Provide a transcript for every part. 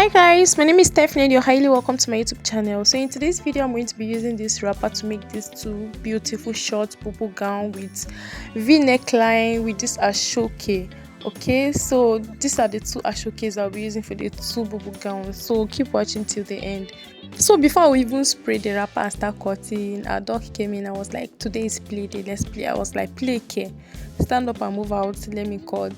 Hi guys, my name is Stephanie and you're highly welcome to my YouTube channel. So in today's video I'm going to be using this wrapper to make these two beautiful short bubu gown with V neckline with this asooke. Okay, so these are the two asookes I'll be using for the two bubu gowns, so keep watching till the end. So before we even spray the wrapper and start cutting, our dog came in. I was like, today is play day, let's play. I was like, play care, stand up and move out, let me cut.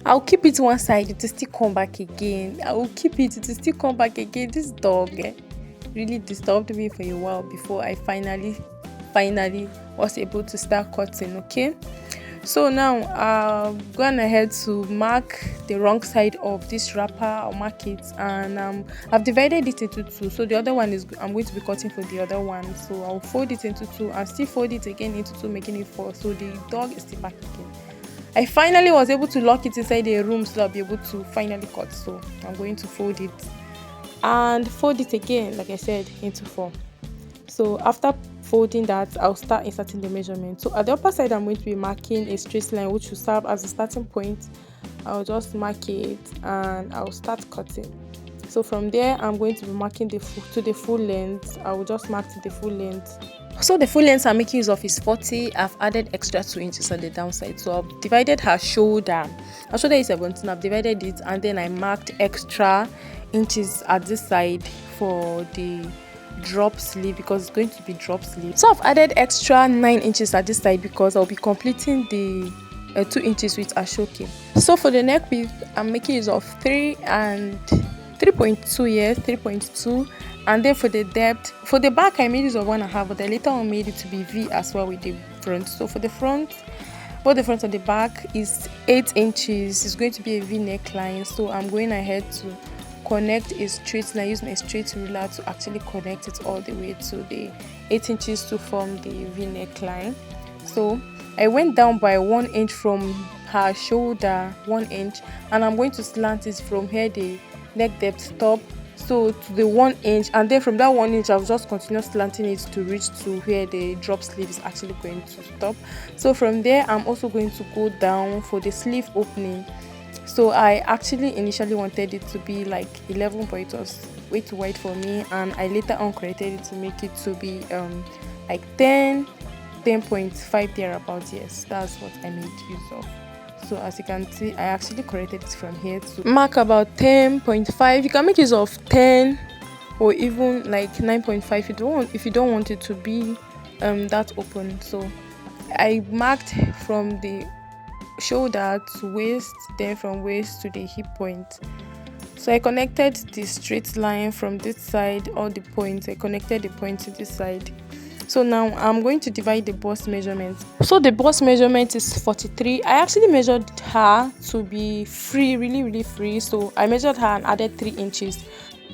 I'll keep it one side, it will still come back again. I will keep it, it will still come back again. This dog really disturbed me for a while before I finally was able to start cutting. Okay, so now I'm going ahead to mark the wrong side of this wrapper. I'll mark it, and I've divided it into two. So the other one is I'm going to be cutting for the other one. So I'll fold it into two and still fold it again into two, making it four. So the dog is still back again. I finally was able to lock it inside a room so I'll be able to finally cut. So I'm going to fold it and fold it again, like I said, into four. So after folding that, I'll start inserting the measurement. So at the upper side, I'm going to be marking a straight line which will serve as a starting point. I'll just mark it and I'll start cutting. So from there, I'm going to be marking to the full length. I will just mark to the full length. So the full length I'm making use of is 40. I've added extra 2 inches on the downside. So I've divided her shoulder. Her shoulder is 17. I've divided it and then I marked extra inches at this side for the drop sleeve because it's going to be drop sleeve. So I've added extra 9 inches at this side because I'll be completing the 2 inches with asooke. So for the neck width, I'm making use of 3 and 3.2, yes, 3.2. And then for the depth, for the back I made use of 1.5, but I later on made it to be V as well with the front. So for the front, both the front and the back is 8 inches. It's going to be a V neckline. So I'm going ahead to connect a straight line, use my straight ruler to actually connect it all the way to the 8 inches to form the V neckline. So I went down by 1 inch from her shoulder, 1 inch, and I'm going to slant it from here the neck depth stop, so to the 1 inch, and then from that 1 inch I'll just continue slanting it to reach to where the drop sleeve is actually going to stop. So from there I'm also going to go down for the sleeve opening. So I actually initially wanted it to be like 11, but it was way too wide for me, and I later on corrected it to make it to be like 10.5 thereabouts. Yes, that's what I made use of. So as you can see, I actually corrected it from here to mark about 10.5. You can make use of 10 or even like 9.5 if you don't want it to be that open. So I marked from the shoulder to waist, then from waist to the hip point. So I connected the straight line from this side, all the points. I connected the points to this side. So now I'm going to divide the bust measurement. So the bust measurement is 43. I actually measured her to be free, really free. So I measured her and added 3 inches.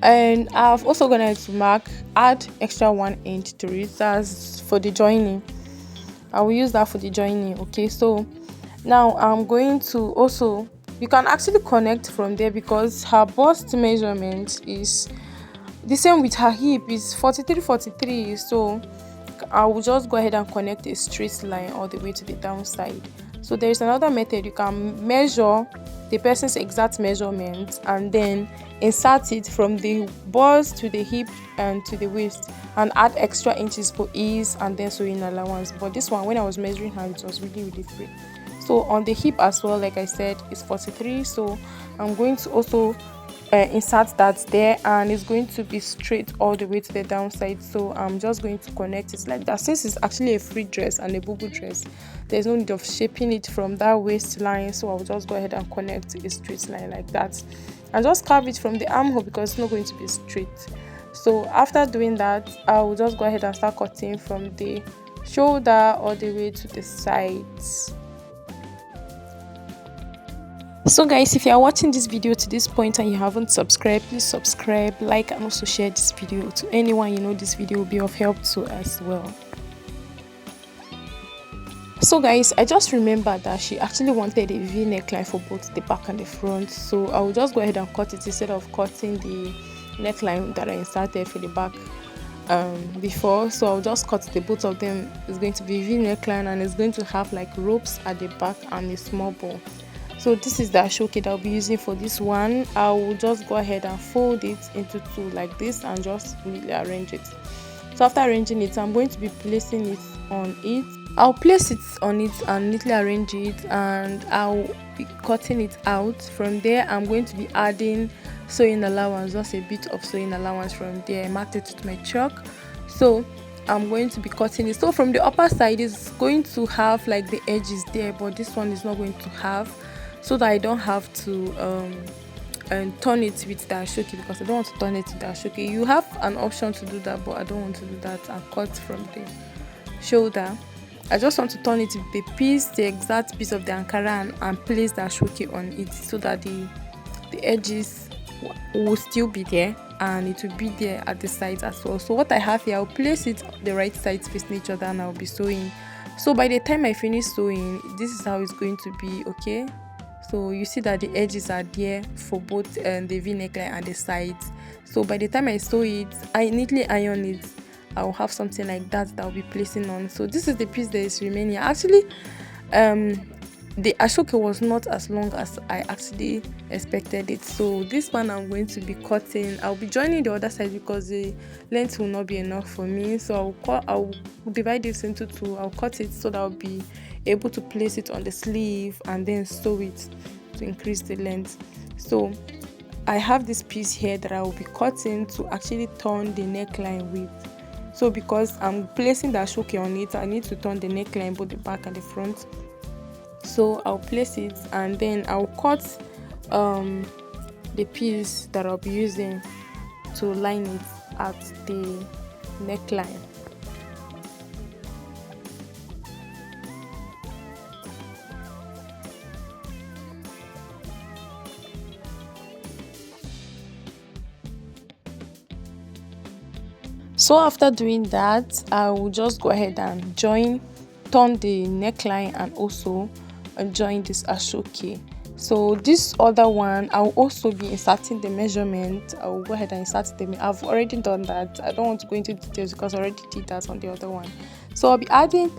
And I've also gone to add extra 1 inch to it. That's for the joining. I will use that for the joining. Okay, so now I'm going to also, you can actually connect from there because her bust measurement is the same with her hip, is 43. So I will just go ahead and connect a straight line all the way to the downside. So there is another method. You can measure the person's exact measurement and then insert it from the bust to the hip and to the waist and add extra inches for ease and then sewing allowance. But this one, when I was measuring her, it was really free. So on the hip as well, like I said, it's 43. So I'm going to also insert that there, and it's going to be straight all the way to the downside. So I'm just going to connect it like that. Since it's actually a free dress and a bubu dress, there's no need of shaping it from that waistline. So I'll just go ahead and connect a straight line like that and just carve it from the armhole because it's not going to be straight. So after doing that, I will just go ahead and start cutting from the shoulder all the way to the sides. So guys, if you are watching this video to this point and you haven't subscribed, please subscribe, like, and also share this video to anyone you know this video will be of help to as well. So guys, I just remembered that she actually wanted a V neckline for both the back and the front. So I will just go ahead and cut it instead of cutting the neckline that I inserted for the back before. So I'll just cut the both of them. It's going to be V neckline and it's going to have like ropes at the back and a small bow. So this is the asooke that I'll be using for this one. I will just go ahead and fold it into two like this and just neatly arrange it. So after arranging it, I'm going to be placing it on it. I'll place it on it and neatly arrange it, and I'll be cutting it out. From there, I'm going to be adding sewing allowance, just a bit of sewing allowance from there. I marked it with my chalk. So I'm going to be cutting it. So from the upper side, it's going to have like the edges there, but this one is not going to have, so that I don't have to and turn it with the asooke, because I don't want to turn it with the asooke. You have an option to do that, but I don't want to do that and cut from the shoulder. I just want to turn it with the piece, the exact piece of the ankara, and place the asooke on it, so that the edges will still be there and it will be there at the sides as well. So what I have here, I'll place it the right sides facing each other and I'll be sewing. So by the time I finish sewing, this is how it's going to be. Okay, so you see that the edges are there for both the v neckline and the sides. So by the time I sew it, I neatly iron it, I'll have something like that I'll be placing on. So this is the piece that is remaining. Actually, the asooke was not as long as I actually expected it. So this one I'm going to be cutting. I'll be joining the other side because the length will not be enough for me. So I'll divide this into two. I'll cut it so that I'll be able to place it on the sleeve and then sew it to increase the length. So I have this piece here that I will be cutting to actually turn the neckline with. So because I'm placing the asooke on it, I need to turn the neckline, both the back and the front. So I'll place it and then I'll cut the piece that I'll be using to line it at the neckline. So after doing that, I will just go ahead and turn the neckline and also join this asooke. So this other one, I'll also be inserting the measurement. I'll go ahead and insert them. I've already done that. I don't want to go into details because I already did that on the other one. So I'll be adding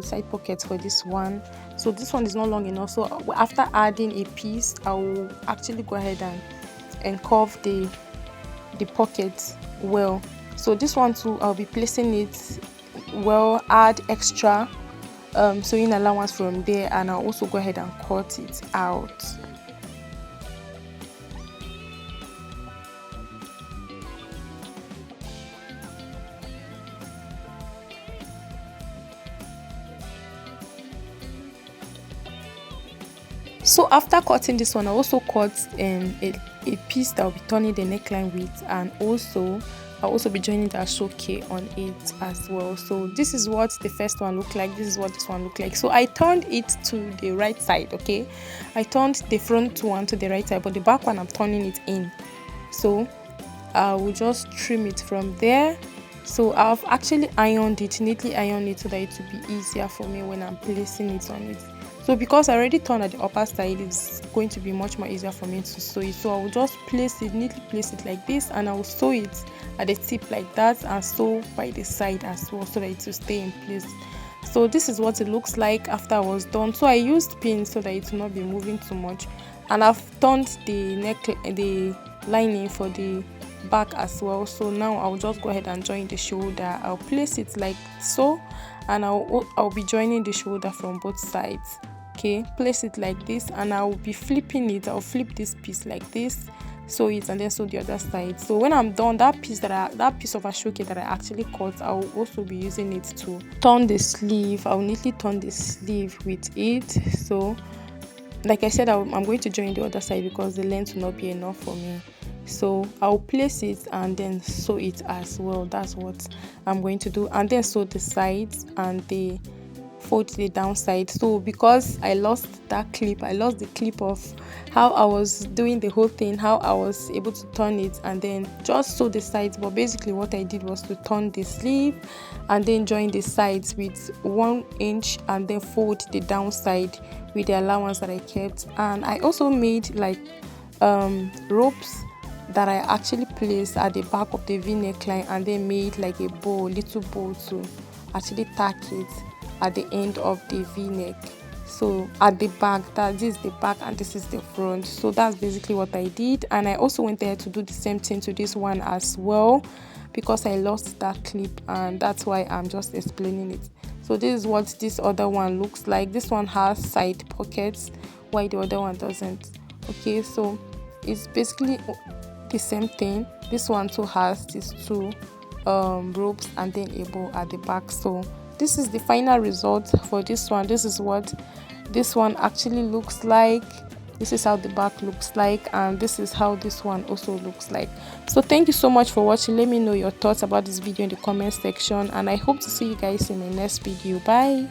side pockets for this one. So this one is not long enough, so after adding a piece, I will actually go ahead and curve the pockets well. So this one too, I'll be placing it well, add extra sewing allowance from there, and I'll also go ahead and cut it out. So after cutting this one, I also cut a piece that will be turning the neckline with, and I'll also be joining the asooke on it as well. So this is what the first one looked like. This is what this one looked like. So I turned it to the right side. Okay, I turned the front one to the right side, but the back one I'm turning it in. So I will just trim it from there. So I've actually neatly ironed it so that it will be easier for me when I'm placing it on it. So because I already turned at the upper side, it's going to be much more easier for me to sew it. So I will just neatly place it like this, and I will sew it at the tip like that and sew by the side as well, so that it will stay in place. So this is what it looks like after I was done. So I used pins so that it will not be moving too much, and I've turned the lining for the back as well. So now I'll just go ahead and join the shoulder. I'll place it like so, and I'll be joining the shoulder from both sides. Okay, place it like this, and I'll be flipping it. I'll flip this piece like this, sew it, and then sew the other side. So when I'm done, that piece of asooke that I actually cut, I'll also be using it to turn the sleeve. I'll neatly turn the sleeve with it. So like I said, I'm going to join the other side because the length will not be enough for me. So I'll place it and then sew it as well. That's what I'm going to do, and then sew the sides and fold the downside. So because I lost the clip of how I was doing the whole thing, how I was able to turn it and then just sew the sides. But basically what I did was to turn the sleeve and then join the sides with 1 inch and then fold the downside with the allowance that I kept. And I also made like ropes that I actually placed at the back of the v neckline, and then made like a little bow to actually tack it at the end of the v-neck. So at the back, this is the back and this is the front. So that's basically what I did, and I also went there to do the same thing to this one as well, because I lost that clip, and that's why I'm just explaining it. So this is what this other one looks like. This one has side pockets while the other one doesn't. Okay, so it's basically the same thing. This one too has these two ropes and then a bow at the back. So this is the final result for this one. This is what this one actually looks like. This is how the back looks like, and this is how this one also looks like. So thank you so much for watching. Let me know your thoughts about this video in the comment section, and I hope to see you guys in my next video. Bye.